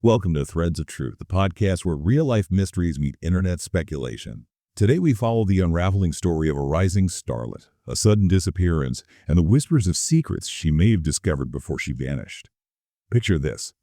Welcome to Threads of Truth, the podcast where real-life mysteries meet internet speculation. Today we follow the unraveling story of a rising starlet, a sudden disappearance, and the whispers of secrets she may have discovered before she vanished. Picture this: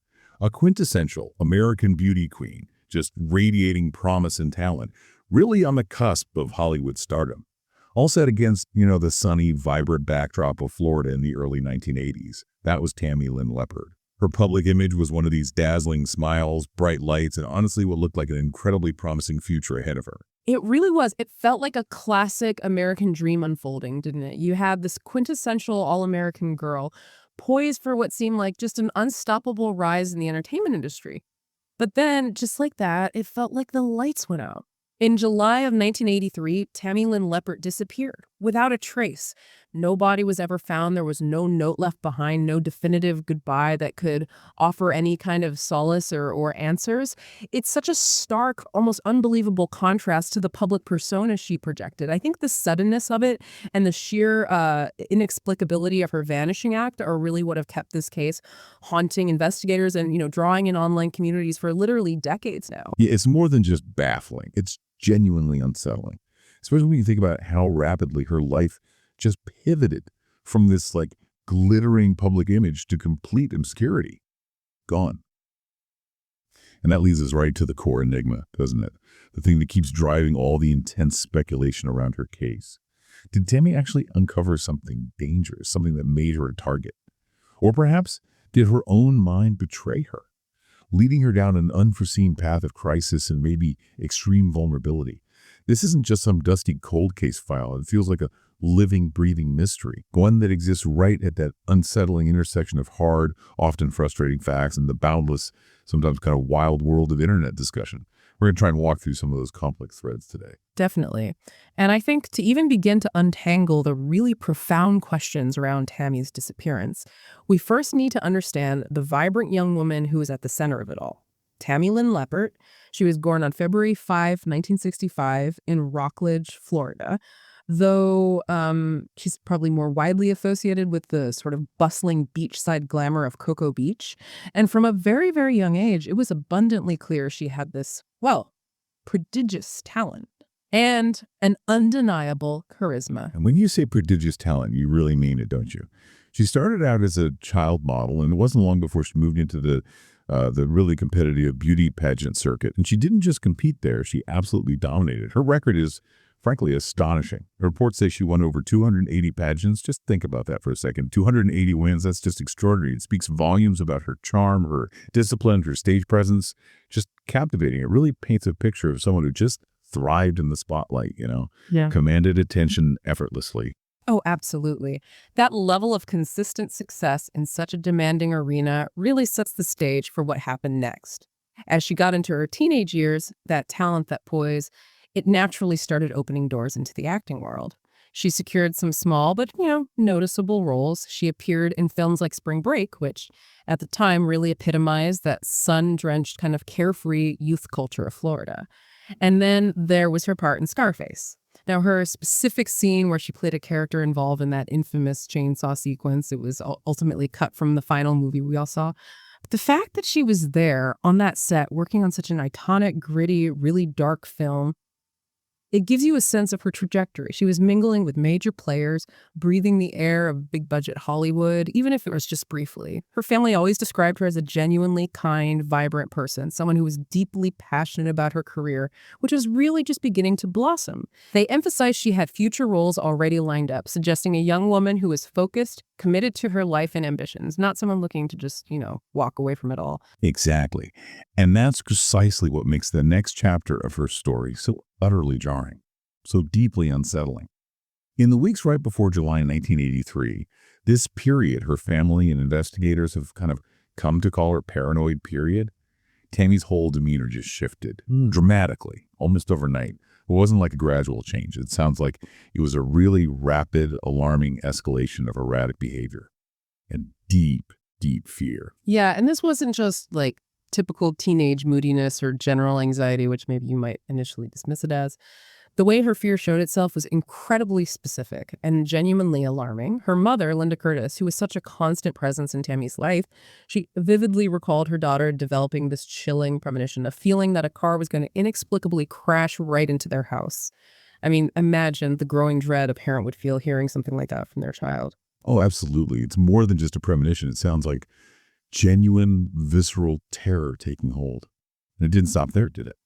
a quintessential American beauty queen, just radiating promise and talent, really on the cusp of Hollywood stardom. All set against, the sunny, vibrant backdrop of Florida in the early 1980s. That was Tammy Lynn Leppert. Her public image was one of these dazzling smiles, bright lights, and honestly what looked like an incredibly promising future ahead of her. It really was. It felt like a classic American dream unfolding, didn't it? You had this quintessential all-American girl poised for what seemed like just an unstoppable rise in the entertainment industry. But then, just like that, it felt like the lights went out. In July of 1983, Tammy Lynn Leppert disappeared without a trace. No body was ever found. There was no note left behind, no definitive goodbye that could offer any kind of solace or answers. It's such a stark, almost unbelievable contrast to the public persona she projected. I think the suddenness of it and the sheer inexplicability of her vanishing act are really what have kept this case haunting investigators and, drawing in online communities for literally decades now. Yeah, it's more than just baffling. It's genuinely unsettling, especially when you think about how rapidly her life just pivoted from this glittering public image to complete obscurity. Gone. And that leads us right to the core enigma, doesn't it? The thing that keeps driving all the intense speculation around her case. Did Tammy actually uncover something dangerous, something that made her a target? Or perhaps did her own mind betray her, leading her down an unforeseen path of crisis and maybe extreme vulnerability? This isn't just some dusty cold case file. It feels like a living, breathing mystery, one that exists right at that unsettling intersection of hard, often frustrating facts and the boundless, sometimes kind of wild world of internet discussion. We're going to try and walk through some of those complex threads today. Definitely. And I think to even begin to untangle the really profound questions around Tammy's disappearance, we first need to understand the vibrant young woman who is at the center of it all. Tammy Lynn Leppert. She was born on February 5, 1965 in Rockledge, Florida, though she's probably more widely associated with the sort of bustling beachside glamour of Cocoa Beach. And from a very, very young age, it was abundantly clear she had this, prodigious talent and an undeniable charisma. And when you say prodigious talent, you really mean it, don't you? She started out as a child model, and it wasn't long before she moved into the really competitive beauty pageant circuit. And she didn't just compete there, she absolutely dominated. Her record is, frankly, astonishing. Reports say she won over 280 pageants. Just think about that for a second. 280 wins, that's just extraordinary. It speaks volumes about her charm, her discipline, her stage presence. Just captivating. It really paints a picture of someone who just thrived in the spotlight, commanded attention effortlessly. Oh, absolutely. That level of consistent success in such a demanding arena really sets the stage for what happened next. As she got into her teenage years, that talent, that poise, it naturally started opening doors into the acting world. She secured some small but, noticeable roles. She appeared in films like Spring Break, which at the time really epitomized that sun-drenched kind of carefree youth culture of Florida. And then there was her part in Scarface. Now, her specific scene where she played a character involved in that infamous chainsaw sequence, it was ultimately cut from the final movie we all saw. But the fact that she was there on that set working on such an iconic, gritty, really dark film, it gives you a sense of her trajectory. She was mingling with major players, breathing the air of big-budget Hollywood, even if it was just briefly. Her family always described her as a genuinely kind, vibrant person, someone who was deeply passionate about her career, which was really just beginning to blossom. They emphasized she had future roles already lined up, suggesting a young woman who was focused, committed to her life and ambitions, not someone looking to just, walk away from it all. Exactly. And that's precisely what makes the next chapter of her story so utterly jarring, so deeply unsettling. In the weeks right before July 1983, this period her family and investigators have kind of come to call her paranoid period, Tammy's whole demeanor just shifted dramatically, almost overnight. It wasn't like a gradual change. It sounds like it was a really rapid, alarming escalation of erratic behavior and deep, deep fear. Yeah, and this wasn't just like typical teenage moodiness or general anxiety, which maybe you might initially dismiss it as. The way her fear showed itself was incredibly specific and genuinely alarming. Her mother, Linda Curtis, who was such a constant presence in Tammy's life, she vividly recalled her daughter developing this chilling premonition, a feeling that a car was going to inexplicably crash right into their house. I mean, imagine the growing dread a parent would feel hearing something like that from their child. Oh, absolutely. It's more than just a premonition. It sounds like genuine, visceral terror taking hold. And it didn't stop there, did it?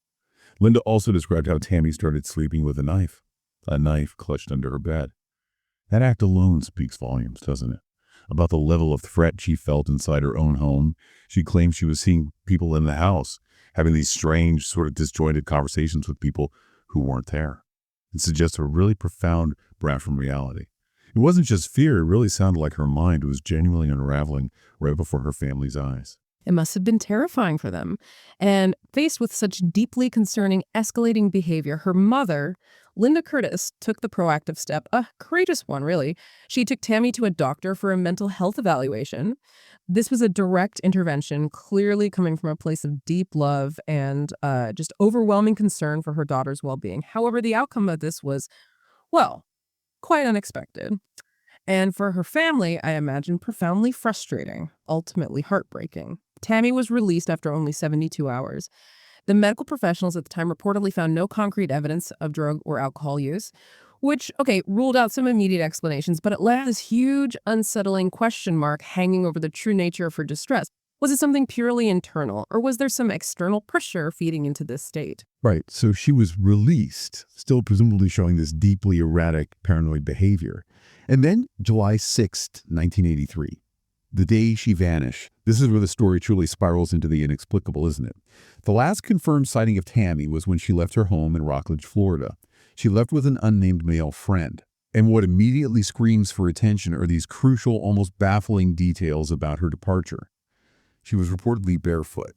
Linda also described how Tammy started sleeping with a knife clutched under her bed. That act alone speaks volumes, doesn't it? About the level of threat she felt inside her own home. She claimed she was seeing people in the house, having these strange, sort of disjointed conversations with people who weren't there. It suggests a really profound breath from reality. It wasn't just fear, it really sounded like her mind was genuinely unraveling right before her family's eyes. It must have been terrifying for them. And faced with such deeply concerning, escalating behavior, her mother, Linda Curtis, took the proactive step, a courageous one, really. She took Tammy to a doctor for a mental health evaluation. This was a direct intervention, clearly coming from a place of deep love and just overwhelming concern for her daughter's well-being. However, the outcome of this was, well, quite unexpected. And for her family, I imagine profoundly frustrating, ultimately heartbreaking. Tammy was released after only 72 hours. The medical professionals at the time reportedly found no concrete evidence of drug or alcohol use, which, okay, ruled out some immediate explanations, but it left this huge, unsettling question mark hanging over the true nature of her distress. Was it something purely internal, or was there some external pressure feeding into this state? Right, so she was released, still presumably showing this deeply erratic, paranoid behavior. And then July 6th, 1983, the day she vanished. This is where the story truly spirals into the inexplicable, isn't it? The last confirmed sighting of Tammy was when she left her home in Rockledge, Florida. She left with an unnamed male friend. And what immediately screams for attention are these crucial, almost baffling details about her departure. She was reportedly barefoot,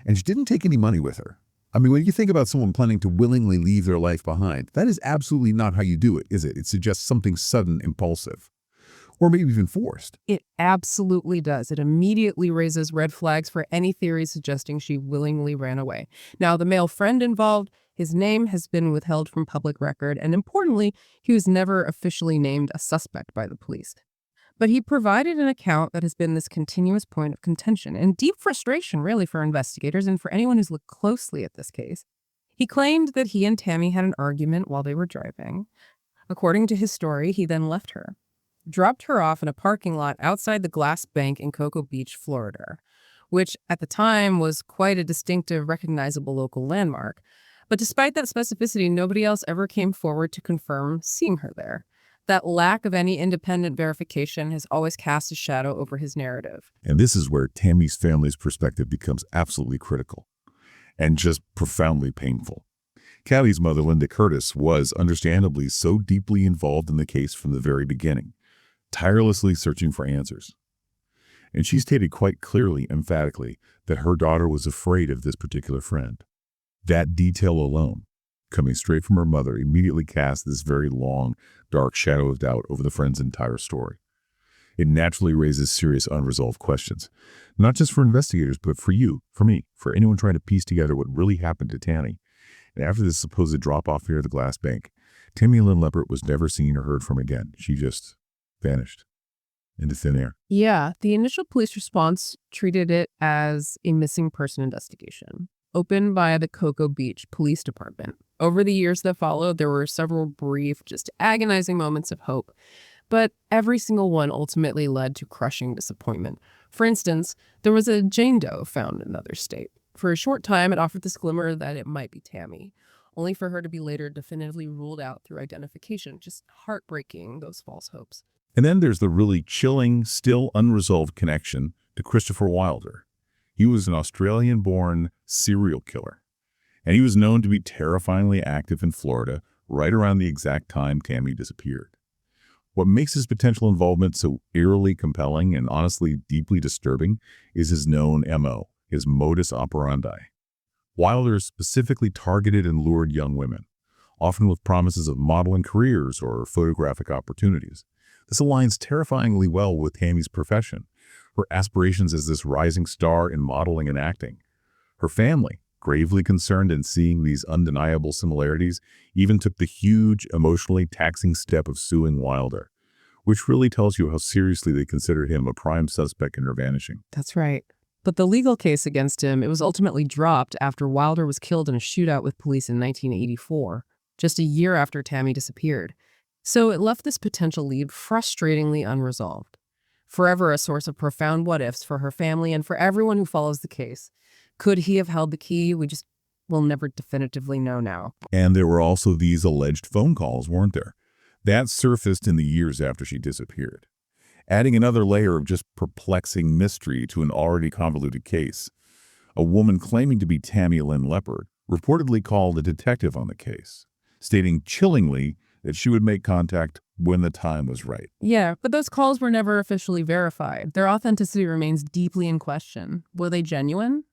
and she didn't take any money with her. I mean, when you think about someone planning to willingly leave their life behind, that is absolutely not how you do it, is it? It suggests something sudden, impulsive, or maybe even forced. It absolutely does. It immediately raises red flags for any theory suggesting she willingly ran away. Now, the male friend involved, his name has been withheld from public record, and importantly, he was never officially named a suspect by the police. But he provided an account that has been this continuous point of contention and deep frustration, really, for investigators and for anyone who's looked closely at this case. He claimed that he and Tammy had an argument while they were driving. According to his story, he then left her, dropped her off in a parking lot outside the Glass Bank in Cocoa Beach, Florida, which at the time was quite a distinctive, recognizable local landmark. But despite that specificity, nobody else ever came forward to confirm seeing her there. That lack of any independent verification has always cast a shadow over his narrative. And this is where Tammy's family's perspective becomes absolutely critical and just profoundly painful. Callie's mother, Linda Curtis, was understandably so deeply involved in the case from the very beginning, tirelessly searching for answers. And she stated quite clearly, emphatically, that her daughter was afraid of this particular friend. That detail alone, coming straight from her mother, immediately cast this very long, dark shadow of doubt over the friend's entire story. It naturally raises serious unresolved questions, not just for investigators, but for you, for me, for anyone trying to piece together what really happened to Tammy. And after this supposed drop-off here at the Glass Bank, Tammy Lynn Leppert was never seen or heard from again. She just vanished into thin air. Yeah, the initial police response treated it as a missing person investigation, opened by the Cocoa Beach Police Department. Over the years that followed, there were several brief, just agonizing moments of hope, but every single one ultimately led to crushing disappointment. For instance, there was a Jane Doe found in another state. For a short time, it offered this glimmer that it might be Tammy, only for her to be later definitively ruled out through identification. Just heartbreaking, those false hopes. And then there's the really chilling, still unresolved connection to Christopher Wilder. He was an Australian-born serial killer, and he was known to be terrifyingly active in Florida right around the exact time Tammy disappeared. What makes his potential involvement so eerily compelling and honestly deeply disturbing is his known MO, his modus operandi. Wilder specifically targeted and lured young women, often with promises of modeling careers or photographic opportunities. This aligns terrifyingly well with Tammy's profession, her aspirations as this rising star in modeling and acting. Her family, gravely concerned and seeing these undeniable similarities, even took the huge, emotionally taxing step of suing Wilder, which really tells you how seriously they considered him a prime suspect in her vanishing. That's right. But the legal case against him, it was ultimately dropped after Wilder was killed in a shootout with police in 1984, just a year after Tammy disappeared. So it left this potential lead frustratingly unresolved. Forever a source of profound what-ifs for her family and for everyone who follows the case. Could he have held the key? We just will never definitively know now. And there were also these alleged phone calls, weren't there? That surfaced in the years after she disappeared, adding another layer of just perplexing mystery to an already convoluted case. A woman claiming to be Tammy Lynn Leppert reportedly called a detective on the case, stating chillingly that she would make contact when the time was right. Yeah, but those calls were never officially verified. Their authenticity remains deeply in question. Were they genuine?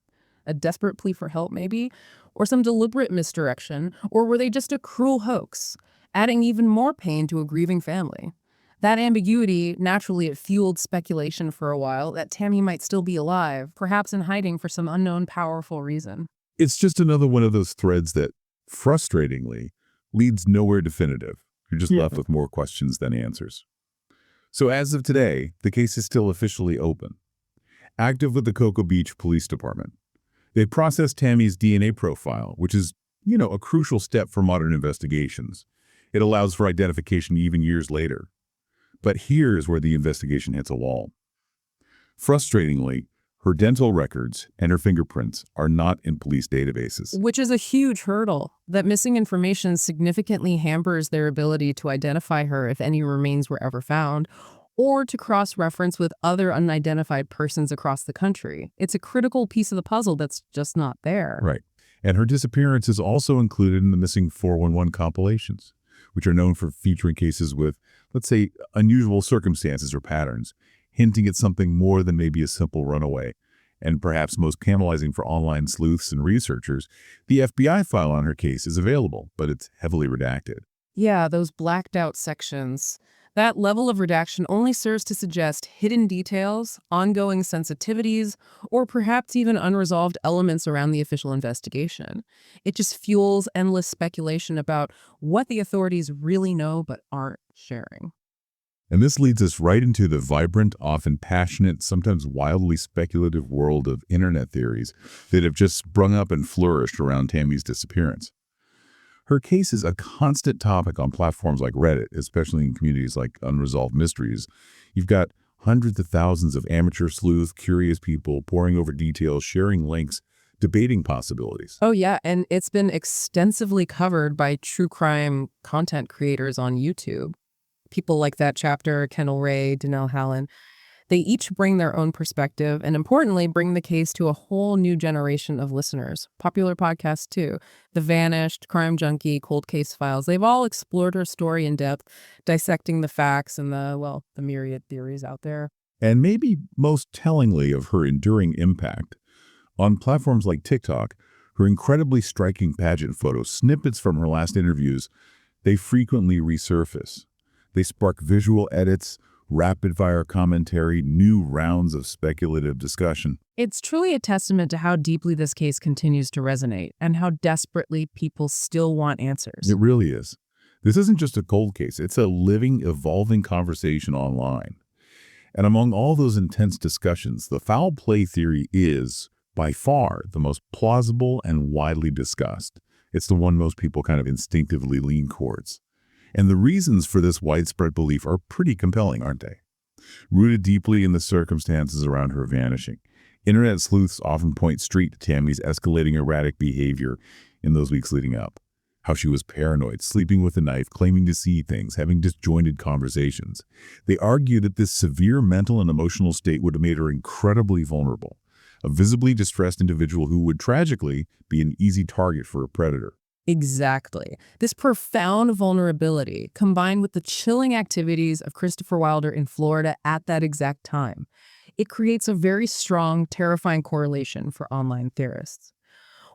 A desperate plea for help, maybe? Or some deliberate misdirection? Or were they just a cruel hoax, adding even more pain to a grieving family? That ambiguity, naturally, it fueled speculation for a while that Tammy might still be alive, perhaps in hiding for some unknown powerful reason. It's just another one of those threads that, frustratingly, leads nowhere definitive. You're just left with more questions than answers. So as of today, the case is still officially open, active with the Cocoa Beach Police Department. They processed Tammy's DNA profile, which is, a crucial step for modern investigations. It allows for identification even years later. But here's where the investigation hits a wall. Frustratingly, her dental records and her fingerprints are not in police databases. Which is a huge hurdle. That missing information significantly hampers their ability to identify her if any remains were ever found, or to cross-reference with other unidentified persons across the country. It's a critical piece of the puzzle that's just not there. Right. And her disappearance is also included in the missing 411 compilations, which are known for featuring cases with, let's say, unusual circumstances or patterns, hinting at something more than maybe a simple runaway. And perhaps most scandalizing for online sleuths and researchers, the FBI file on her case is available, but it's heavily redacted. Yeah, those blacked out sections. That level of redaction only serves to suggest hidden details, ongoing sensitivities, or perhaps even unresolved elements around the official investigation. It just fuels endless speculation about what the authorities really know but aren't sharing. And this leads us right into the vibrant, often passionate, sometimes wildly speculative world of internet theories that have just sprung up and flourished around Tammy's disappearance. Her case is a constant topic on platforms like Reddit, especially in communities like Unresolved Mysteries. You've got hundreds of thousands of amateur sleuth, curious people pouring over details, sharing links, debating possibilities. Oh, yeah, and it's been extensively covered by true crime content creators on YouTube. People like that chapter, Kendall Ray, Danelle Hallen, they each bring their own perspective and, importantly, bring the case to a whole new generation of listeners. Popular podcasts, too. The Vanished, Crime Junkie, Cold Case Files. They've all explored her story in depth, dissecting the facts and the myriad theories out there. And maybe most tellingly of her enduring impact, on platforms like TikTok, her incredibly striking pageant photos, snippets from her last interviews, they frequently resurface. They spark visual edits, rapid-fire commentary, new rounds of speculative discussion. It's truly a testament to how deeply this case continues to resonate and how desperately people still want answers. It really is. This isn't just a cold case. It's a living, evolving conversation online. And among all those intense discussions, the foul play theory is, by far, the most plausible and widely discussed. It's the one most people kind of instinctively lean towards. And the reasons for this widespread belief are pretty compelling, aren't they? Rooted deeply in the circumstances around her vanishing, internet sleuths often point straight to Tammy's escalating erratic behavior in those weeks leading up. How she was paranoid, sleeping with a knife, claiming to see things, having disjointed conversations. They argue that this severe mental and emotional state would have made her incredibly vulnerable, a visibly distressed individual who would tragically be an easy target for a predator. Exactly. This profound vulnerability, combined with the chilling activities of Christopher Wilder in Florida at that exact time, it creates a very strong, terrifying correlation for online theorists.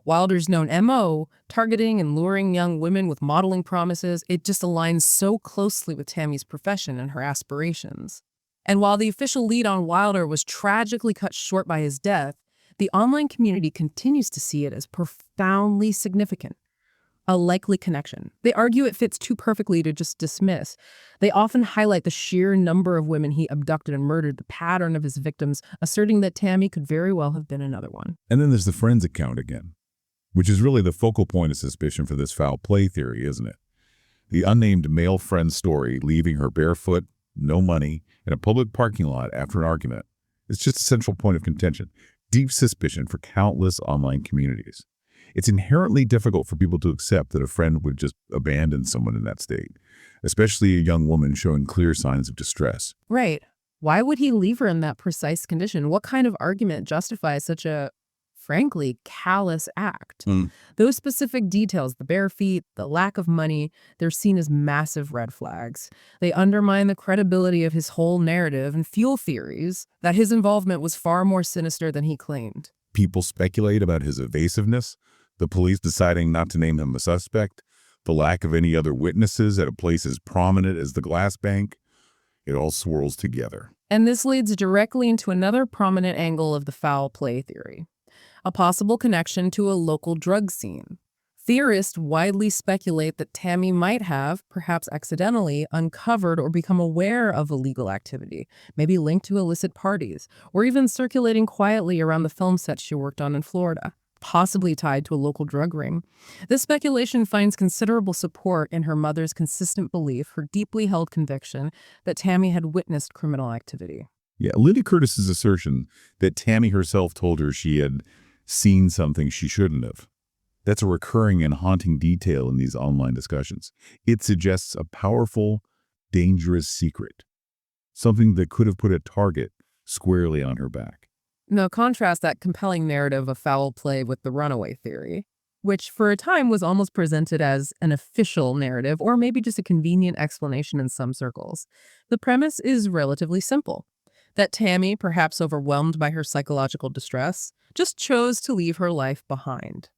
Wilder's known MO, targeting and luring young women with modeling promises, it just aligns so closely with Tammy's profession and her aspirations. And while the official lead on Wilder was tragically cut short by his death, The online community continues to see it as profoundly significant, a likely connection. They argue it fits too perfectly to just dismiss. They often highlight the sheer number of women he abducted and murdered, the pattern of his victims, asserting that Tammy could very well have been another one. And then there's the friends account again, which is really the focal point of suspicion for this foul play theory, isn't it? The unnamed male friend's story, leaving her barefoot, no money, in a public parking lot after an argument. It's just a central point of contention, deep suspicion for countless online communities. It's inherently difficult for people to accept that a friend would just abandon someone in that state, especially a young woman showing clear signs of distress. Right. Why would he leave her in that precise condition? What kind of argument justifies such a, frankly, callous act? Those specific details, the bare feet, the lack of money, they're seen as massive red flags. They undermine the credibility of his whole narrative and fuel theories that his involvement was far more sinister than he claimed. People speculate about his evasiveness, the police deciding not to name him a suspect, the lack of any other witnesses at a place as prominent as the glass bank. It all swirls together. And this leads directly into another prominent angle of the foul play theory, a possible connection to a local drug scene. Theorists widely speculate that Tammy might have, perhaps accidentally, uncovered or become aware of illegal activity, maybe linked to illicit parties, or even circulating quietly around the film set she worked on in Florida, possibly tied to a local drug ring. This speculation finds considerable support in her mother's consistent belief, her deeply held conviction, that Tammy had witnessed criminal activity. Yeah, Linda Curtis's assertion that Tammy herself told her she had seen something she shouldn't have. That's a recurring and haunting detail in these online discussions. It suggests a powerful, dangerous secret, something that could have put a target squarely on her back. Now, contrast that compelling narrative of foul play with the runaway theory, which for a time was almost presented as an official narrative or maybe just a convenient explanation in some circles. The premise is relatively simple, that Tammy, perhaps overwhelmed by her psychological distress, just chose to leave her life behind.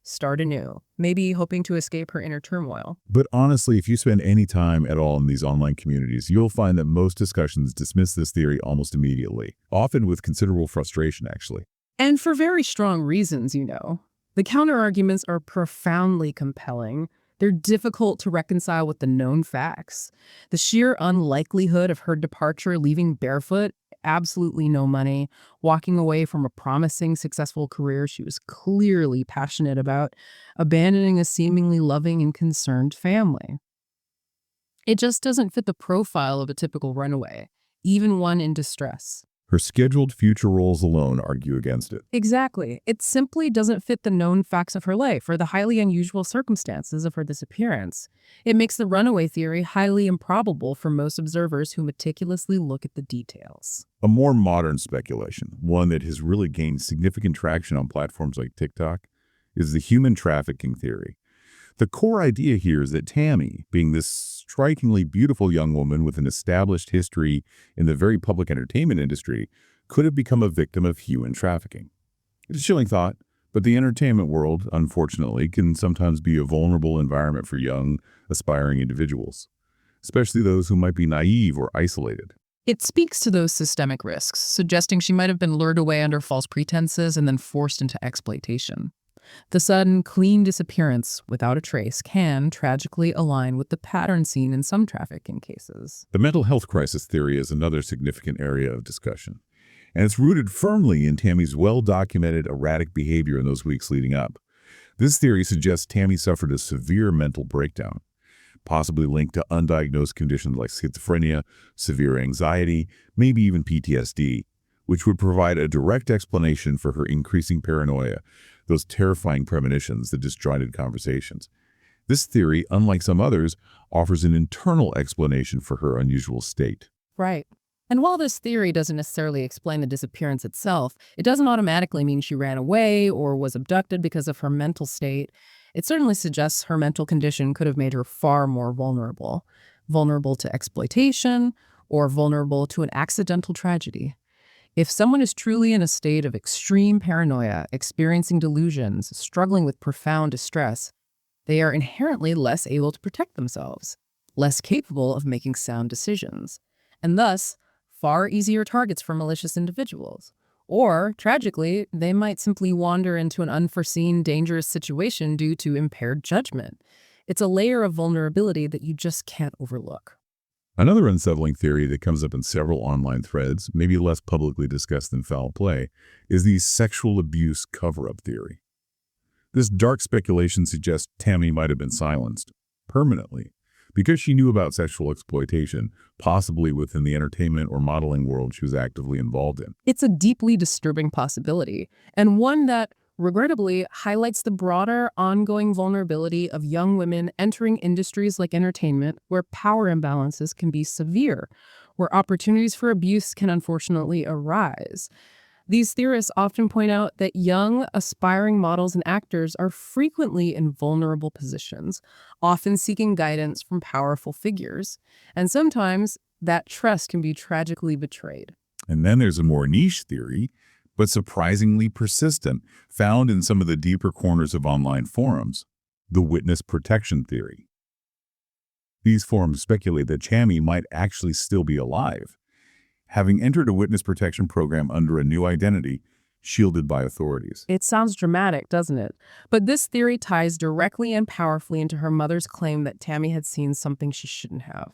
Start anew, maybe hoping to escape her inner turmoil. But honestly, if you spend any time at all in these online communities, you'll find that most discussions dismiss this theory almost immediately, often with considerable frustration, actually. And for very strong reasons, you know. The counterarguments are profoundly compelling. They're difficult to reconcile with the known facts. The sheer unlikelihood of her departure, leaving barefoot, absolutely no money, walking away from a promising, successful career she was clearly passionate about, abandoning a seemingly loving and concerned family. It just doesn't fit the profile of a typical runaway, even one in distress. Her scheduled future roles alone argue against it. Exactly. It simply doesn't fit the known facts of her life or the highly unusual circumstances of her disappearance. It makes the runaway theory highly improbable for most observers who meticulously look at the details. A more modern speculation, one that has really gained significant traction on platforms like TikTok, is the human trafficking theory. The core idea here is that Tammy, being this strikingly beautiful young woman with an established history in the very public entertainment industry, could have become a victim of human trafficking. It's a chilling thought, but the entertainment world, unfortunately, can sometimes be a vulnerable environment for young, aspiring individuals, especially those who might be naive or isolated. It speaks to those systemic risks, suggesting she might have been lured away under false pretenses and then forced into exploitation. The sudden, clean disappearance without a trace can tragically align with the pattern seen in some trafficking cases. The mental health crisis theory is another significant area of discussion, and it's rooted firmly in Tammy's well-documented erratic behavior in those weeks leading up. This theory suggests Tammy suffered a severe mental breakdown, possibly linked to undiagnosed conditions like schizophrenia, severe anxiety, maybe even PTSD, which would provide a direct explanation for her increasing paranoia, those terrifying premonitions, the disjointed conversations. This theory, unlike some others, offers an internal explanation for her unusual state. Right. And while this theory doesn't necessarily explain the disappearance itself, it doesn't automatically mean she ran away or was abducted because of her mental state. It certainly suggests her mental condition could have made her far more vulnerable. Vulnerable to exploitation or vulnerable to an accidental tragedy. If someone is truly in a state of extreme paranoia, experiencing delusions, struggling with profound distress, they are inherently less able to protect themselves, less capable of making sound decisions, and thus far easier targets for malicious individuals. Or, tragically, they might simply wander into an unforeseen, dangerous situation due to impaired judgment. It's a layer of vulnerability that you just can't overlook. Another unsettling theory that comes up in several online threads, maybe less publicly discussed than foul play, is the sexual abuse cover-up theory. This dark speculation suggests Tammy might have been silenced permanently because she knew about sexual exploitation, possibly within the entertainment or modeling world she was actively involved in. It's a deeply disturbing possibility, and one that, regrettably, highlights the broader, ongoing vulnerability of young women entering industries like entertainment, where power imbalances can be severe, where opportunities for abuse can unfortunately arise. These theorists often point out that young, aspiring models and actors are frequently in vulnerable positions, often seeking guidance from powerful figures. And sometimes that trust can be tragically betrayed. And then there's a more niche theory, but surprisingly persistent, found in some of the deeper corners of online forums, the witness protection theory. These forums speculate that Tammy might actually still be alive, having entered a witness protection program under a new identity, shielded by authorities. It sounds dramatic, doesn't it? But this theory ties directly and powerfully into her mother's claim that Tammy had seen something she shouldn't have.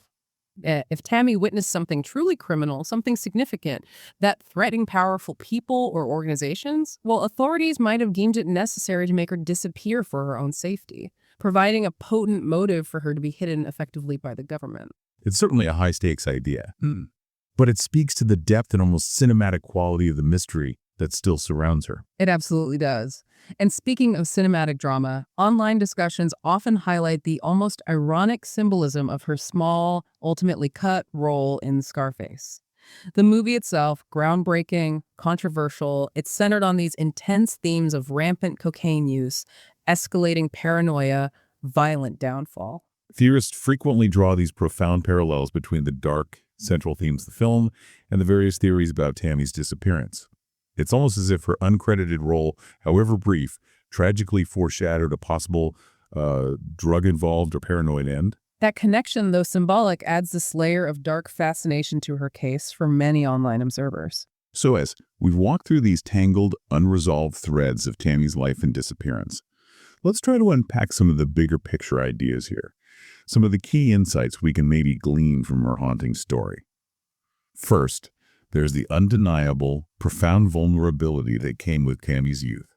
If Tammy witnessed something truly criminal, something significant, that threatening powerful people or organizations, well, authorities might have deemed it necessary to make her disappear for her own safety, providing a potent motive for her to be hidden effectively by the government. It's certainly a high-stakes idea, but it speaks to the depth and almost cinematic quality of the mystery that still surrounds her. It absolutely does. And speaking of cinematic drama, online discussions often highlight the almost ironic symbolism of her small, ultimately cut role in Scarface. The movie itself, groundbreaking, controversial, it's centered on these intense themes of rampant cocaine use, escalating paranoia, violent downfall. Theorists frequently draw these profound parallels between the dark, central themes of the film and the various theories about Tammy's disappearance. It's almost as if her uncredited role, however brief, tragically foreshadowed a possible drug-involved or paranoid end. That connection, though symbolic, adds this layer of dark fascination to her case for many online observers. So as we've walked through these tangled, unresolved threads of Tammy's life and disappearance, let's try to unpack some of the bigger picture ideas here, some of the key insights we can maybe glean from her haunting story. First, there's the undeniable, profound vulnerability that came with Tammy's youth,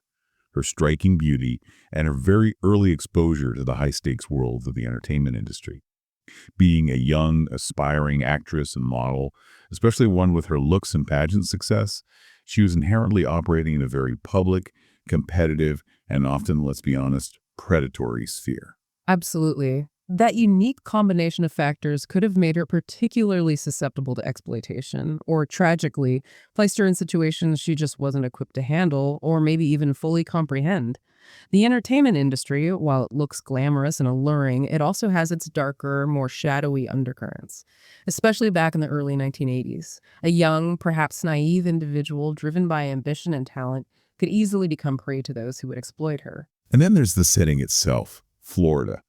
her striking beauty, and her very early exposure to the high-stakes world of the entertainment industry. Being a young, aspiring actress and model, especially one with her looks and pageant success, she was inherently operating in a very public, competitive, and often, let's be honest, predatory sphere. Absolutely. That unique combination of factors could have made her particularly susceptible to exploitation, or tragically, placed her in situations she just wasn't equipped to handle, or maybe even fully comprehend. The entertainment industry, while it looks glamorous and alluring, it also has its darker, more shadowy undercurrents, especially back in the early 1980s. A young, perhaps naive individual driven by ambition and talent could easily become prey to those who would exploit her. And then there's the setting itself, Florida.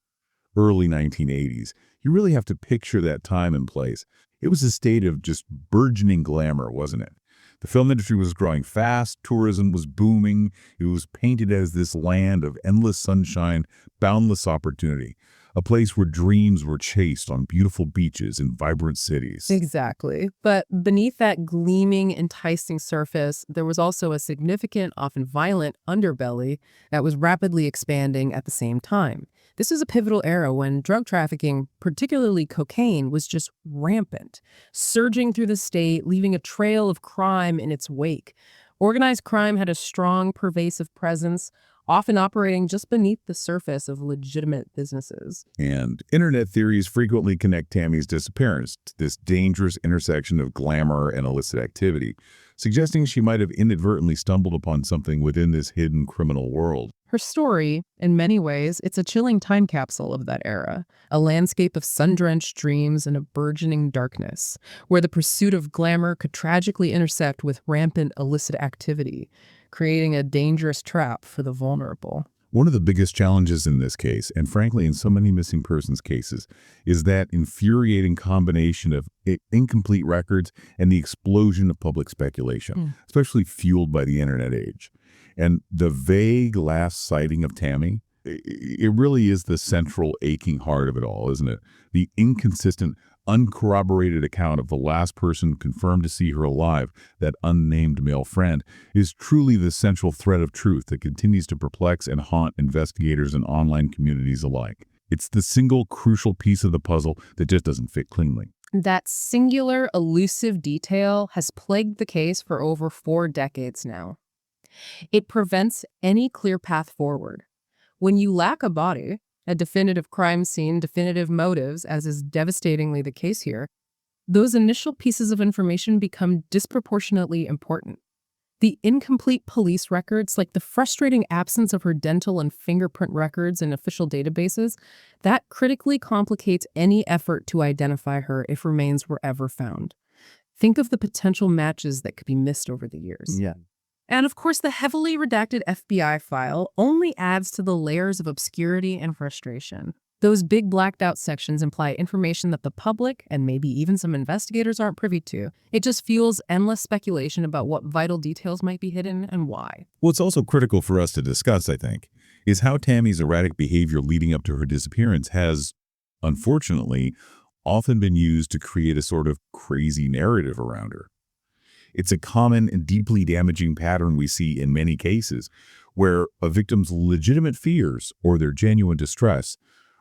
Early 1980s. You really have to picture that time and place. It was a state of just burgeoning glamour, wasn't it? The film industry was growing fast, tourism was booming, it was painted as this land of endless sunshine, boundless opportunity, a place where dreams were chased on beautiful beaches and vibrant cities. Exactly. But beneath that gleaming, enticing surface, there was also a significant, often violent underbelly that was rapidly expanding at the same time. This is a pivotal era when drug trafficking, particularly cocaine, was just rampant, surging through the state, leaving a trail of crime in its wake. Organized crime had a strong, pervasive presence, often operating just beneath the surface of legitimate businesses. And internet theories frequently connect Tammy's disappearance to this dangerous intersection of glamour and illicit activity, suggesting she might have inadvertently stumbled upon something within this hidden criminal world. Her story, in many ways, it's a chilling time capsule of that era, a landscape of sun-drenched dreams and a burgeoning darkness, where the pursuit of glamour could tragically intersect with rampant illicit activity, creating a dangerous trap for the vulnerable. One of the biggest challenges in this case, and frankly in so many missing persons cases, is that infuriating combination of incomplete records and the explosion of public speculation, especially fueled by the internet age. And the vague last sighting of Tammy, it really is the central aching heart of it all, isn't it? The inconsistent, uncorroborated account of the last person confirmed to see her alive, that unnamed male friend, is truly the central thread of truth that continues to perplex and haunt investigators and online communities alike. It's the single crucial piece of the puzzle that just doesn't fit cleanly. That singular, elusive detail has plagued the case for over 4 decades now. It prevents any clear path forward. When you lack a body, a definitive crime scene, definitive motives, as is devastatingly the case here, those initial pieces of information become disproportionately important. The incomplete police records, like the frustrating absence of her dental and fingerprint records in official databases, that critically complicates any effort to identify her if remains were ever found. Think of the potential matches that could be missed over the years. Yeah. And of course, the heavily redacted FBI file only adds to the layers of obscurity and frustration. Those big blacked out sections imply information that the public, and maybe even some investigators, aren't privy to. It just fuels endless speculation about what vital details might be hidden and why. What's also critical for us to discuss, I think, is how Tammy's erratic behavior leading up to her disappearance has, unfortunately, often been used to create a sort of crazy narrative around her. It's a common and deeply damaging pattern we see in many cases, where a victim's legitimate fears or their genuine distress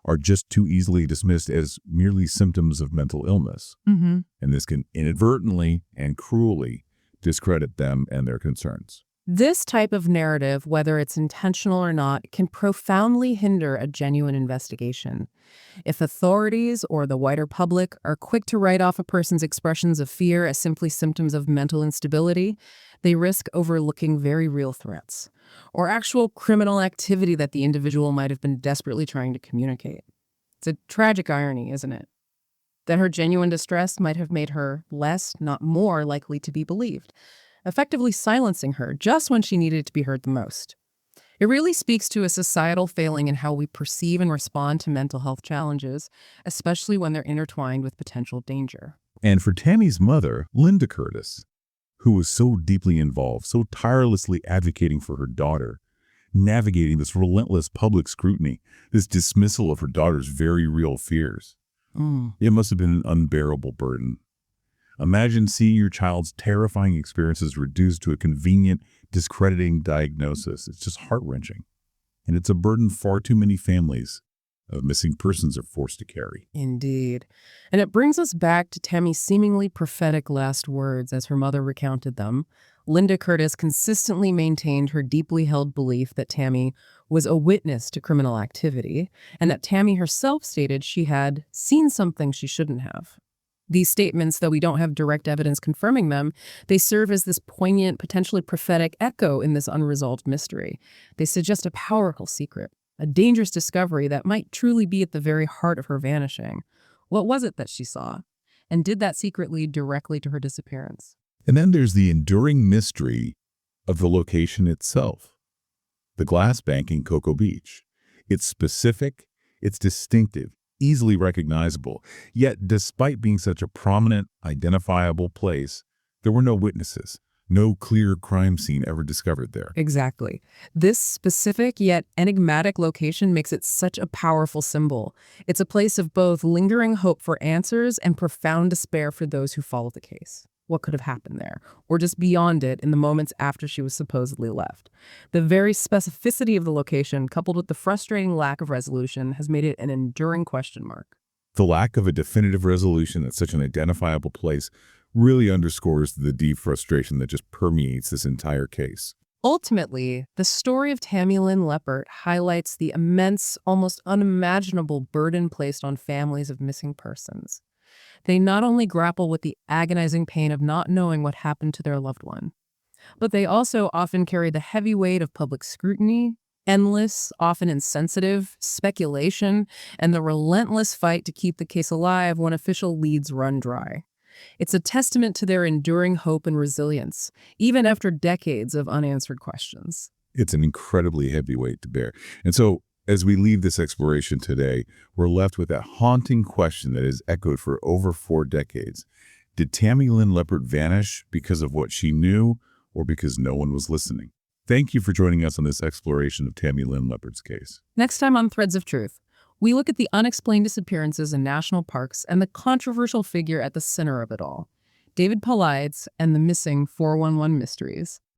are just too easily dismissed as merely symptoms of mental illness. And this can inadvertently and cruelly discredit them and their concerns. This type of narrative, whether it's intentional or not, can profoundly hinder a genuine investigation. If authorities or the wider public are quick to write off a person's expressions of fear as simply symptoms of mental instability, they risk overlooking very real threats or actual criminal activity that the individual might have been desperately trying to communicate. It's a tragic irony, isn't it? That her genuine distress might have made her less, not more, likely to be believed, effectively silencing her just when she needed to be heard the most. It really speaks to a societal failing in how we perceive and respond to mental health challenges, especially when they're intertwined with potential danger. And for Tammy's mother, Linda Curtis, who was so deeply involved, so tirelessly advocating for her daughter, navigating this relentless public scrutiny, this dismissal of her daughter's very real fears, it must have been an unbearable burden. Imagine seeing your child's terrifying experiences reduced to a convenient, discrediting diagnosis. It's just heart-wrenching. And it's a burden far too many families of missing persons are forced to carry. Indeed. And it brings us back to Tammy's seemingly prophetic last words as her mother recounted them. Linda Curtis consistently maintained her deeply held belief that Tammy was a witness to criminal activity, and that Tammy herself stated she had seen something she shouldn't have. These statements, though we don't have direct evidence confirming them, they serve as this poignant, potentially prophetic echo in this unresolved mystery. They suggest a powerful secret, a dangerous discovery that might truly be at the very heart of her vanishing. What was it that she saw? And did that secret lead directly to her disappearance? And then there's the enduring mystery of the location itself. The glass bank in Cocoa Beach. It's specific, it's distinctive, easily recognizable. Yet, despite being such a prominent, identifiable place, there were no witnesses, no clear crime scene ever discovered there. Exactly. This specific yet enigmatic location makes it such a powerful symbol. It's a place of both lingering hope for answers and profound despair for those who follow the case. What could have happened there, or just beyond it in the moments after she was supposedly left. The very specificity of the location, coupled with the frustrating lack of resolution, has made it an enduring question mark. The lack of a definitive resolution at such an identifiable place really underscores the deep frustration that just permeates this entire case. Ultimately, the story of Tammy Lynn Leppert highlights the immense, almost unimaginable burden placed on families of missing persons. They not only grapple with the agonizing pain of not knowing what happened to their loved one, but they also often carry the heavy weight of public scrutiny, endless, often insensitive, speculation, and the relentless fight to keep the case alive when official leads run dry. It's a testament to their enduring hope and resilience, even after decades of unanswered questions. It's an incredibly heavy weight to bear. And so, as we leave this exploration today, we're left with that haunting question that has echoed for over 4 decades. Did Tammy Lynn Leppert vanish because of what she knew or because no one was listening? Thank you for joining us on this exploration of Tammy Lynn Leppert's case. Next time on Threads of Truth, we look at the unexplained disappearances in national parks and the controversial figure at the center of it all, David Paulides and the missing 411 mysteries.